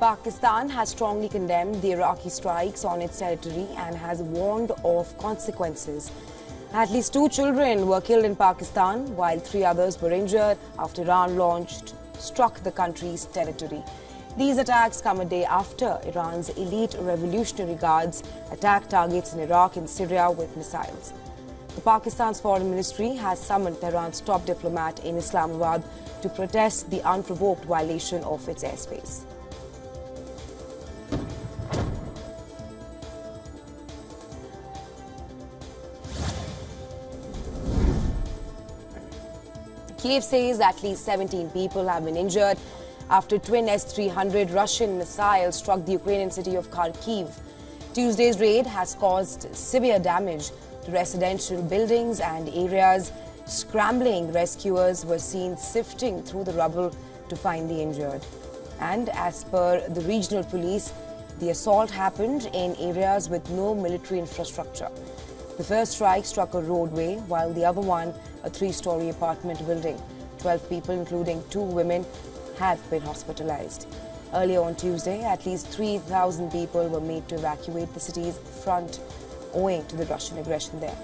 Pakistan has strongly condemned the Iraqi strikes on its territory and has warned of consequences. At least 2 children were killed in Pakistan, while 3 others were injured after Iran struck the country's territory. These attacks come a day after Iran's elite Revolutionary Guards attacked targets in Iraq and Syria with missiles. Pakistan's Foreign Ministry has summoned Tehran's top diplomat in Islamabad to protest the unprovoked violation of its airspace. Kiev says at least 17 people have been injured after twin S-300 Russian missiles struck the Ukrainian city of Kharkiv. Tuesday's raid has caused severe damage to residential buildings and areas. Scrambling rescuers were seen sifting through the rubble to find the injured. And as per the regional police, the assault happened in areas with no military infrastructure. The first strike struck a roadway, while the other one a 3-story apartment building. 12 people, including 2 women, have been hospitalized. Earlier on Tuesday, at least 3,000 people were made to evacuate the city's front owing to the Russian aggression there.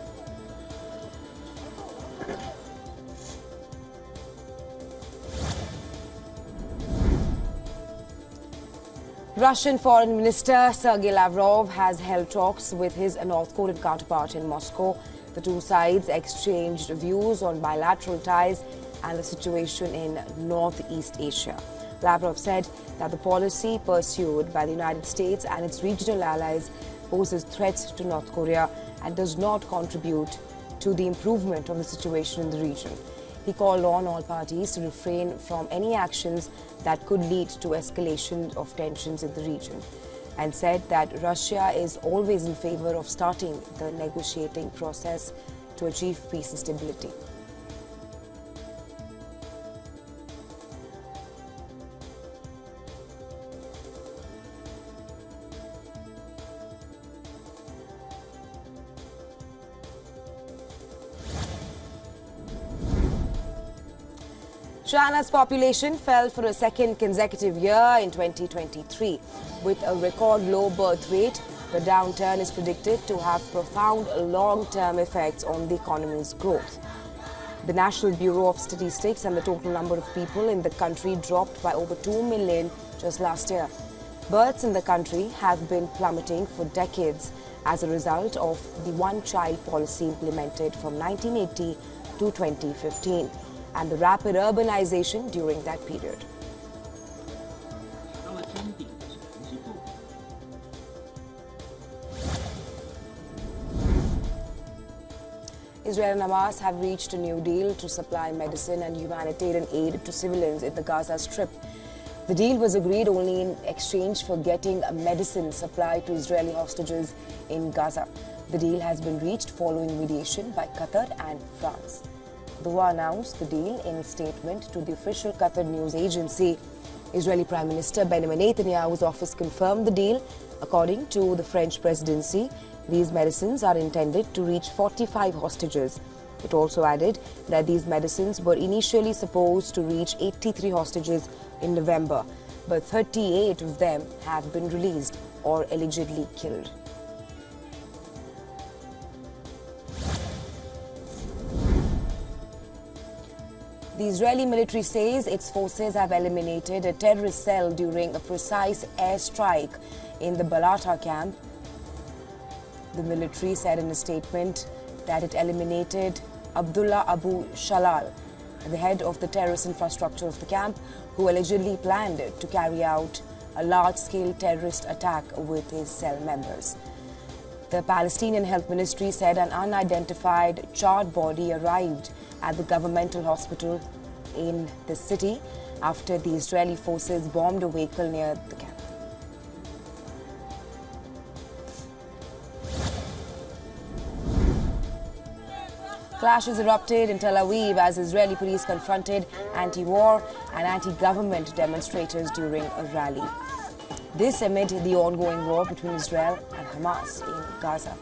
Russian Foreign Minister Sergei Lavrov has held talks with his North Korean counterpart in Moscow. The 2 sides exchanged views on bilateral ties and the situation in Northeast Asia. Lavrov said that the policy pursued by the United States and its regional allies poses threats to North Korea and does not contribute to the improvement of the situation in the region. He called on all parties to refrain from any actions that could lead to escalation of tensions in the region, and said that Russia is always in favor of starting the negotiating process to achieve peace and stability. China's population fell for a second consecutive year in 2023. With a record low birth rate, the downturn is predicted to have profound long-term effects on the economy's growth. The National Bureau of Statistics and the total number of people in the country dropped by over 2 million just last year. Births in the country have been plummeting for decades as a result of the one-child policy implemented from 1980 to 2015. And the rapid urbanization during that period. Israel and Hamas have reached a new deal to supply medicine and humanitarian aid to civilians in the Gaza Strip. The deal was agreed only in exchange for getting medicine supplied to Israeli hostages in Gaza. The deal has been reached following mediation by Qatar and France. Doha announced the deal in a statement to the official Qatar news agency. Israeli Prime Minister Benjamin Netanyahu's office confirmed the deal. According to the French presidency, these medicines are intended to reach 45 hostages. It also added that these medicines were initially supposed to reach 83 hostages in November, but 38 of them have been released or allegedly killed. The Israeli military says its forces have eliminated a terrorist cell during a precise airstrike in the Balata camp. The military said in a statement that it eliminated Abdullah Abu Shalal, the head of the terrorist infrastructure of the camp, who allegedly planned to carry out a large-scale terrorist attack with his cell members. The Palestinian Health Ministry said an unidentified charred body arrived at the governmental hospital in the city after the Israeli forces bombed a vehicle near the camp. Clashes erupted in Tel Aviv as Israeli police confronted anti-war and anti-government demonstrators during a rally. This amid the ongoing war between Israel and Hamas in Gaza.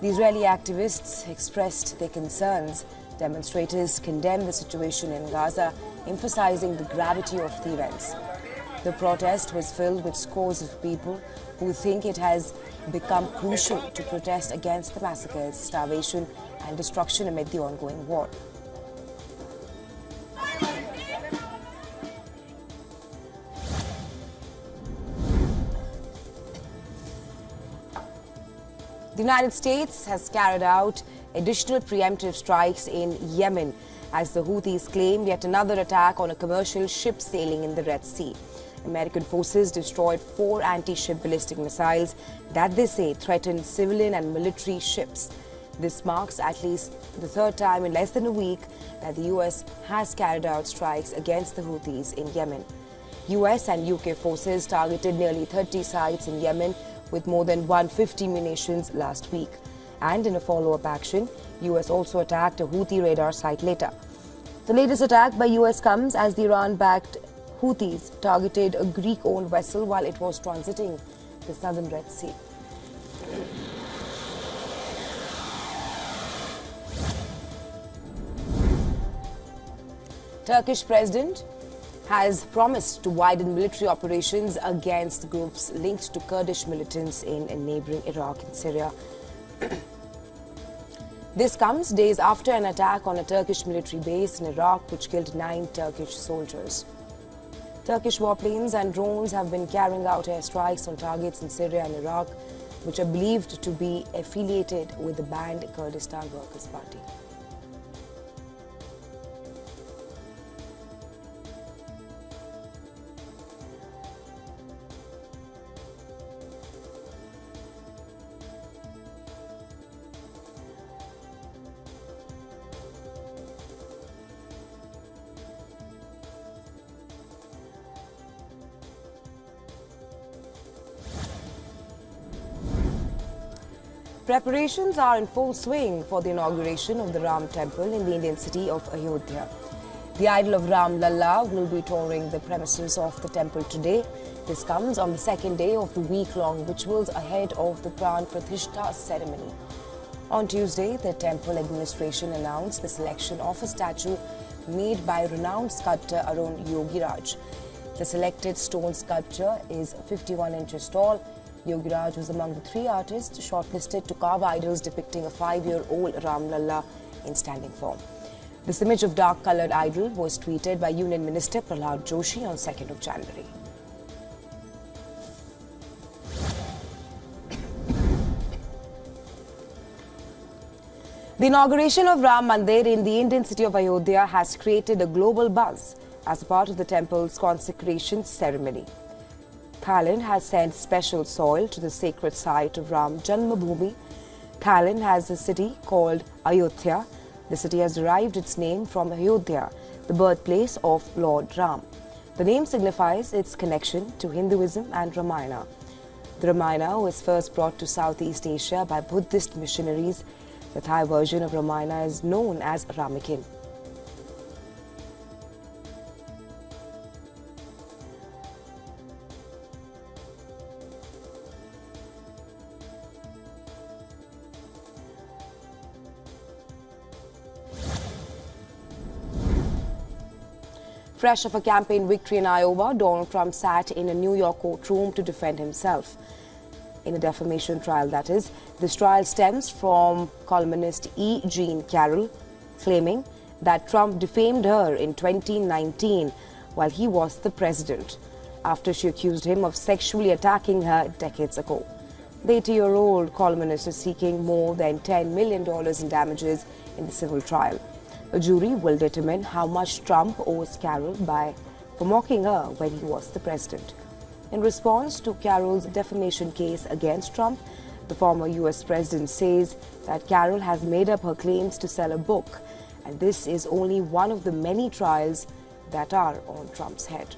The Israeli activists expressed their concerns. Demonstrators condemned the situation in Gaza, emphasizing the gravity of the events. The protest was filled with scores of people who think it has become crucial to protest against the massacres, starvation and destruction amid the ongoing war. The United States has carried out additional preemptive strikes in Yemen as the Houthis claim yet another attack on a commercial ship sailing in the Red Sea. American forces destroyed 4 anti-ship ballistic missiles that they say threatened civilian and military ships. This marks at least the 3rd time in less than a week that the US has carried out strikes against the Houthis in Yemen. US and UK forces targeted nearly 30 sites in Yemen with more than 150 munitions last week. And in a follow-up action, US also attacked a Houthi radar site later. The latest attack by US comes as the Iran-backed Houthis targeted a Greek-owned vessel while it was transiting the southern Red Sea. Turkish president has promised to widen military operations against groups linked to Kurdish militants in neighboring Iraq and Syria. This comes days after an attack on a Turkish military base in Iraq which killed 9 Turkish soldiers. Turkish warplanes and drones have been carrying out airstrikes on targets in Syria and Iraq, which are believed to be affiliated with the banned Kurdistan Workers' Party. Preparations are in full swing for the inauguration of the Ram Temple in the Indian city of Ayodhya. The idol of Ram Lalla will be touring the premises of the temple today. This comes on the 2nd day of the week-long rituals ahead of the Pran Pratishtha ceremony. On Tuesday, the temple administration announced the selection of a statue made by renowned sculptor Arun Yogiraj. The selected stone sculpture is 51 inches tall. Yogiraj was among the 3 artists shortlisted to carve idols depicting a 5-year-old Ram Lalla in standing form. This image of dark-coloured idol was tweeted by Union Minister Prahlad Joshi on 2nd of January. The inauguration of Ram Mandir in the Indian city of Ayodhya has created a global buzz as a part of the temple's consecration ceremony. Thailand has sent special soil to the sacred site of Ram Janmabhoomi. Thailand has a city called Ayodhya. The city has derived its name from Ayodhya, the birthplace of Lord Ram. The name signifies its connection to Hinduism and Ramayana. The Ramayana was first brought to Southeast Asia by Buddhist missionaries. The Thai version of Ramayana is known as Ramakin. Fresh of a campaign victory in Iowa, Donald Trump sat in a New York courtroom to defend himself. In a defamation trial, that is. This trial stems from columnist E. Jean Carroll claiming that Trump defamed her in 2019 while he was the president, after she accused him of sexually attacking her decades ago. The 80-year-old columnist is seeking more than $10 million in damages in the civil trial. A jury will determine how much Trump owes Carroll for mocking her when he was the president. In response to Carroll's defamation case against Trump, the former U.S. president says that Carroll has made up her claims to sell a book, and this is only one of the many trials that are on Trump's head.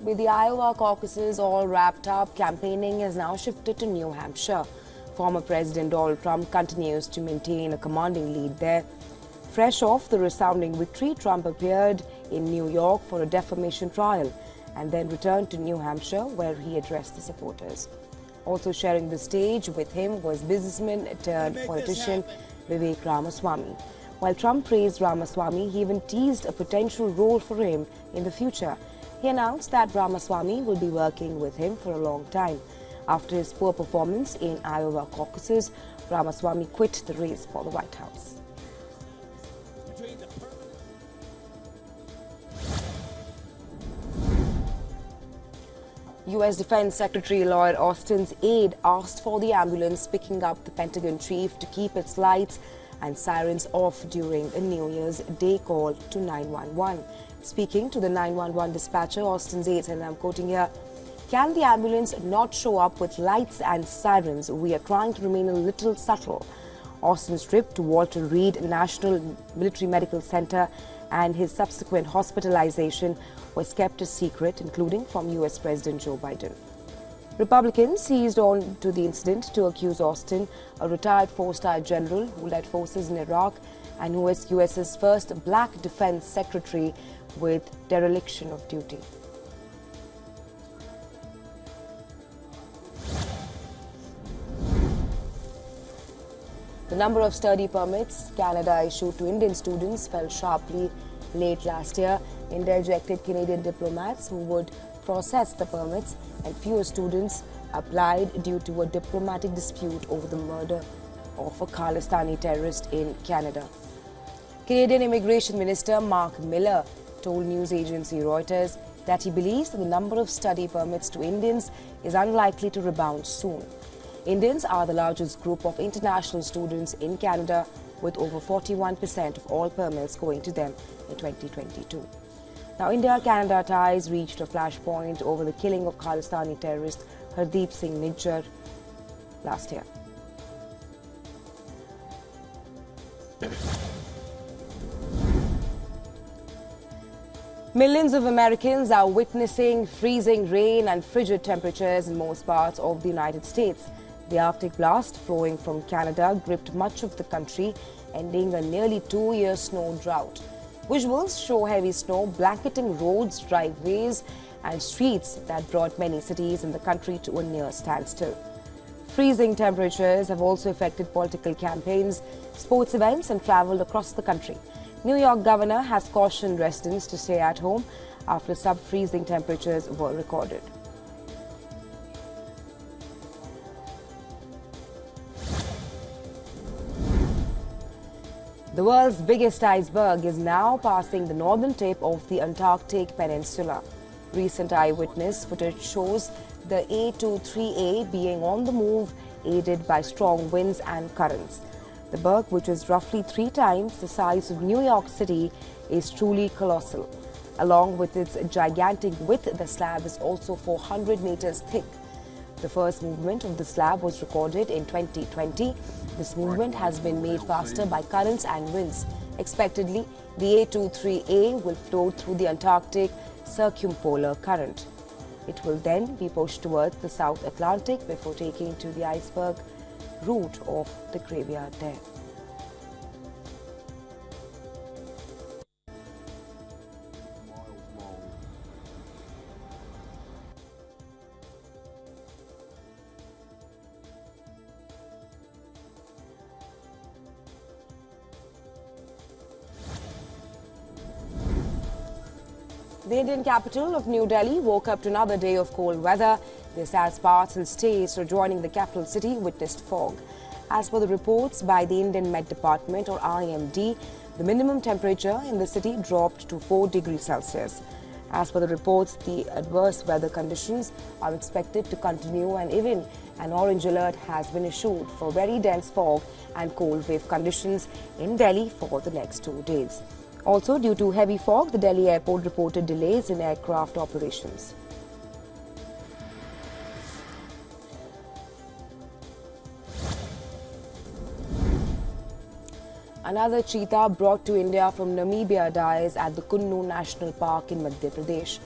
With the Iowa caucuses all wrapped up, campaigning has now shifted to New Hampshire. Former President Donald Trump continues to maintain a commanding lead there. Fresh off the resounding victory, Trump appeared in New York for a defamation trial and then returned to New Hampshire, where he addressed the supporters. Also sharing the stage with him was businessman turned politician Vivek Ramaswamy. While Trump praised Ramaswamy, he even teased a potential role for him in the future. He announced that Ramaswamy will be working with him for a long time. After his poor performance in Iowa caucuses, Ramaswamy quit the race for the White House. U.S. Defense Secretary Lloyd Austin's aide asked for the ambulance picking up the Pentagon chief to keep its lights and sirens off during a New Year's Day call to 911. Speaking to the 911 dispatcher, Austin's aide, and I'm quoting here, "Can the ambulance not show up with lights and sirens? We are trying to remain a little subtle." Austin's trip to Walter Reed National Military Medical Center and his subsequent hospitalization was kept a secret, including from U.S. President Joe Biden. Republicans seized on to the incident to accuse Austin, a retired four-star general who led forces in Iraq and who was U.S.'s first black defense secretary, with dereliction of duty. The number of study permits Canada issued to Indian students fell sharply late last year. India rejected Canadian diplomats who would process the permits, and fewer students applied due to a diplomatic dispute over the murder of a Khalistani terrorist in Canada. Canadian Immigration Minister Mark Miller told news agency Reuters that he believes that the number of study permits to Indians is unlikely to rebound soon. Indians are the largest group of international students in Canada, with over 41% of all permits going to them in 2022. Now, India-Canada ties reached a flashpoint over the killing of Khalistani terrorist Hardeep Singh Nijjar last year. Millions of Americans are witnessing freezing rain and frigid temperatures in most parts of the United States. The Arctic blast flowing from Canada gripped much of the country, ending a nearly 2-year snow drought. Visuals show heavy snow blanketing roads, driveways, and streets that brought many cities in the country to a near standstill. Freezing temperatures have also affected political campaigns, sports events, and travel across the country. New York governor has cautioned residents to stay at home after sub-freezing temperatures were recorded. The world's biggest iceberg is now passing the northern tip of the Antarctic Peninsula. Recent eyewitness footage shows the A23A being on the move, aided by strong winds and currents. The berg, which is roughly 3 times the size of New York City, is truly colossal. Along with its gigantic width, the slab is also 400 meters thick. The first movement of the slab was recorded in 2020. This movement has been made faster by currents and winds. Expectedly, the A23A will float through the Antarctic circumpolar current. It will then be pushed towards the South Atlantic before taking to the iceberg route of the graveyard there. The Indian capital of New Delhi woke up to another day of cold weather. This as parts and states adjoining the capital city witnessed fog. As per the reports by the Indian Met Department, or IMD, the minimum temperature in the city dropped to 4 degrees Celsius. As per the reports, the adverse weather conditions are expected to continue, and even an orange alert has been issued for very dense fog and cold wave conditions in Delhi for the next 2 days. Also, due to heavy fog, the Delhi airport reported delays in aircraft operations. Another cheetah brought to India from Namibia dies at the Kunnu National Park in Madhya Pradesh.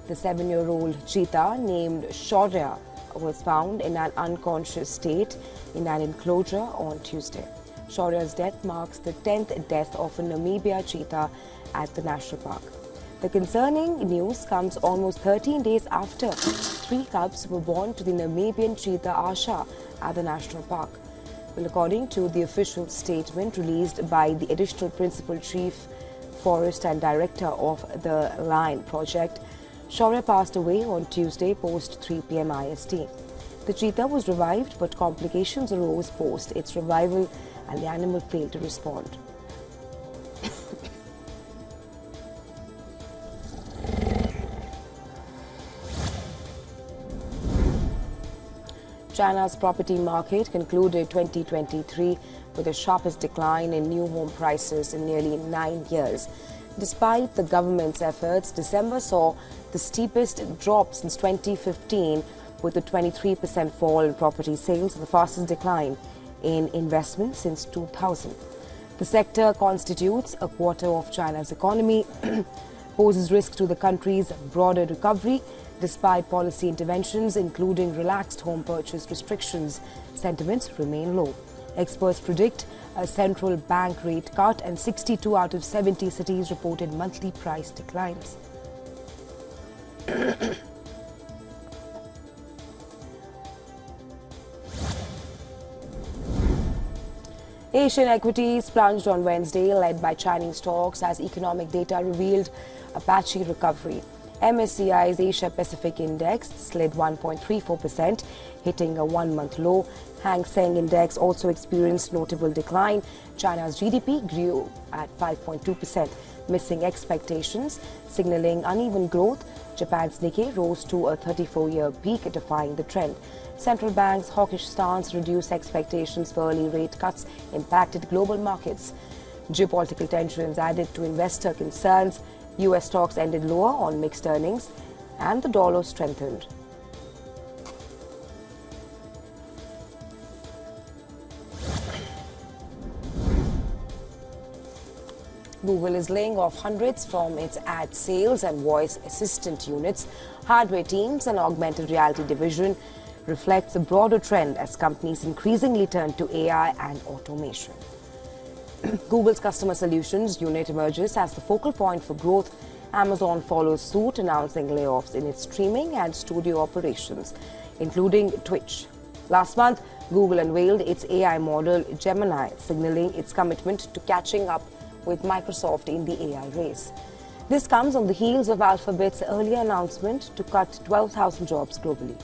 The 7-year-old cheetah named Shaurya was found in an unconscious state in an enclosure on Tuesday. Shaurya's death marks the 10th death of a Namibia cheetah at the national park. The concerning news comes almost 13 days after 3 cubs were born to the Namibian cheetah Asha at the national park. Well, according to the official statement released by the additional principal chief forest and director of the WION project, Choe passed away on Tuesday post 3 p.m. IST. The cheetah was revived, but complications arose post its revival and the animal failed to respond. China's property market concluded 2023 with the sharpest decline in new home prices in nearly 9 years. Despite the government's efforts, December saw the steepest drop since 2015, with a 23% fall in property sales and the fastest decline in investment since 2000. The sector constitutes a quarter of China's economy, poses risk to the country's broader recovery. Despite policy interventions, including relaxed home purchase restrictions, sentiments remain low. Experts predict a central bank rate cut, and 62 out of 70 cities reported monthly price declines. Asian equities plunged on Wednesday, led by Chinese stocks as economic data revealed a patchy recovery. MSCI's Asia Pacific Index slid 1.34%, hitting a one-month low. Hang Seng Index also experienced notable decline. China's GDP grew at 5.2%, missing expectations, signaling uneven growth. Japan's Nikkei rose to a 34-year peak, defying the trend. Central bank's hawkish stance reduced expectations for early rate cuts, impacted global markets. Geopolitical tensions added to investor concerns. U.S. stocks ended lower on mixed earnings, and the dollar strengthened. Google is laying off hundreds from its ad sales and voice assistant units. Hardware teams and augmented reality division reflects a broader trend as companies increasingly turn to AI and automation. Google's customer solutions unit emerges as the focal point for growth. Amazon follows suit, announcing layoffs in its streaming and studio operations, including Twitch. Last month, Google unveiled its AI model Gemini, signaling its commitment to catching up with Microsoft in the AI race. This comes on the heels of Alphabet's earlier announcement to cut 12,000 jobs globally.